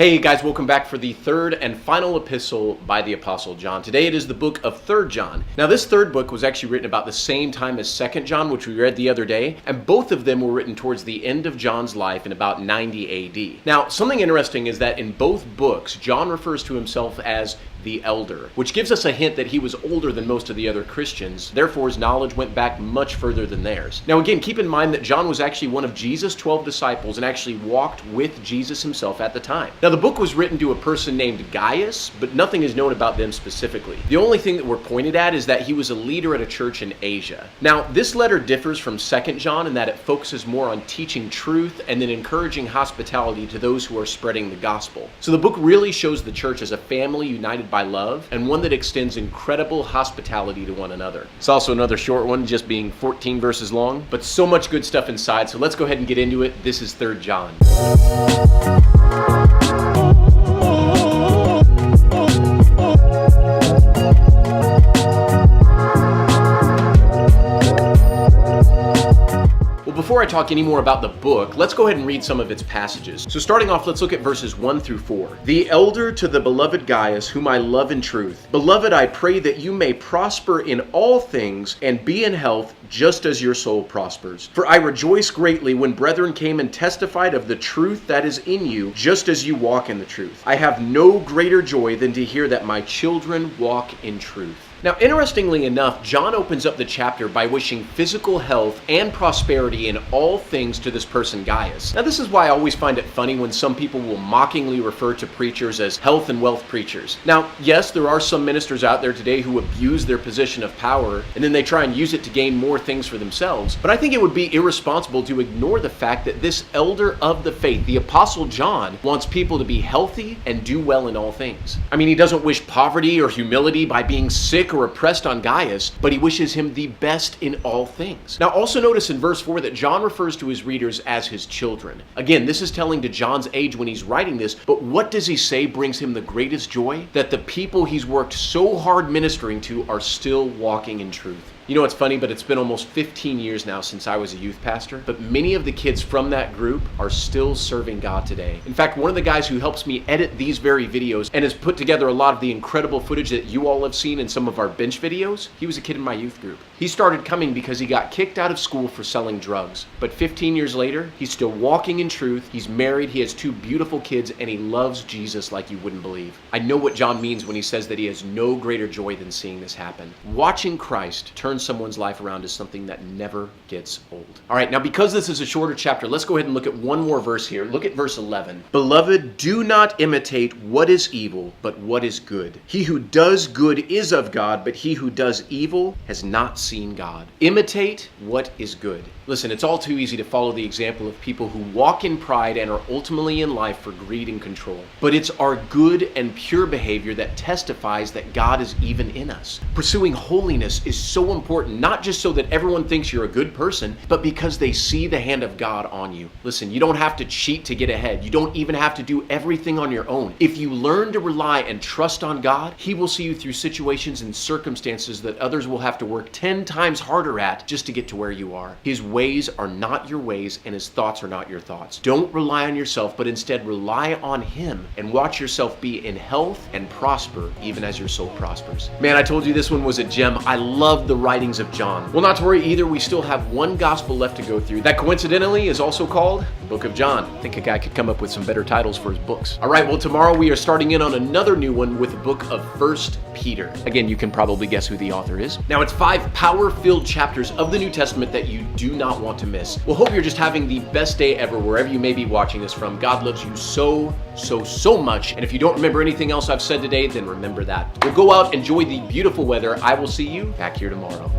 Hey guys, welcome back for the third and final epistle by the Apostle John. Today it is the book of 3rd John. Now this third book was actually written about the same time as 2nd John, which we read the other day, and both of them were written towards the end of John's life in about 90 AD. Now something interesting is that in both books, John refers to himself as the elder, which gives us a hint that he was older than most of the other Christians. Therefore, his knowledge went back much further than theirs. Now again, keep in mind that John was actually one of Jesus' 12 disciples and actually walked with Jesus himself at the time. Now the book was written to a person named Gaius, but nothing is known about them specifically. The only thing that we're pointed at is that he was a leader at a church in Asia. Now this letter differs from 2nd John in that it focuses more on teaching truth and then encouraging hospitality to those who are spreading the gospel. So the book really shows the church as a family united by love and one that extends incredible hospitality to one another. It's also another short one, just being 14 verses long, but so much good stuff inside. So let's go ahead and get into it. This is 3rd John. Before I talk any more about the book, let's go ahead and read some of its passages. So starting off, let's look at verses 1 through 4. The elder to the beloved Gaius, whom I love in truth. Beloved, I pray that you may prosper in all things and be in health just as your soul prospers. For I rejoice greatly when brethren came and testified of the truth that is in you, just as you walk in the truth. I have no greater joy than to hear that my children walk in truth. Now, interestingly enough, John opens up the chapter by wishing physical health and prosperity in all things to this person, Gaius. Now, this is why I always find it funny when some people will mockingly refer to preachers as health and wealth preachers. Now, yes, there are some ministers out there today who abuse their position of power and then they try and use it to gain more things for themselves. But I think it would be irresponsible to ignore the fact that this elder of the faith, the Apostle John, wants people to be healthy and do well in all things. I mean, he doesn't wish poverty or humility by being sick or oppressed on Gaius, but he wishes him the best in all things. Now also notice in verse 4 that John refers to his readers as his children. Again, this is telling to John's age when he's writing this, but what does he say brings him the greatest joy? That the people he's worked so hard ministering to are still walking in truth. You know, it's funny, but it's been almost 15 years now since I was a youth pastor, but many of the kids from that group are still serving God today. In fact, one of the guys who helps me edit these very videos and has put together a lot of the incredible footage that you all have seen in some of our bench videos, he was a kid in my youth group. He started coming because he got kicked out of school for selling drugs. But 15 years later, he's still walking in truth, he's married, he has 2 beautiful kids, and he loves Jesus like you wouldn't believe. I know what John means when he says that he has no greater joy than seeing this happen. Watching Christ turn someone's life around is something that never gets old. All right, now because this is a shorter chapter, let's go ahead and look at one more verse here. Look at verse 11. Beloved, do not imitate what is evil, but what is good. He who does good is of God, but he who does evil has not seen God. Imitate what is good. Listen, it's all too easy to follow the example of people who walk in pride and are ultimately in life for greed and control. But it's our good and pure behavior that testifies that God is even in us. Pursuing holiness is so important, not just so that everyone thinks you're a good person, but because they see the hand of God on you. Listen, you don't have to cheat to get ahead. You don't even have to do everything on your own. If you learn to rely and trust on God, He will see you through situations and circumstances that others will have to work 10 times harder at just to get to where you are. His ways are not your ways and His thoughts are not your thoughts. Don't rely on yourself, but instead rely on Him and watch yourself be in health and prosper even as your soul prospers. Man, I told you this one was a gem. I love the writings of John. Well, not to worry either. We still have one gospel left to go through that coincidentally is also called the Book of John. I think a guy could come up with some better titles for his books. All right, well, tomorrow we are starting in on another new one with the book of 1 Peter. Again, you can probably guess who the author is. Now, it's 5 power-filled chapters of the New Testament that you do not want to miss. Well, hope you're just having the best day ever wherever you may be watching this from. God loves you so much. And if you don't remember anything else I've said today, then remember that. We'll go out, enjoy the beautiful weather. I will see you back here tomorrow.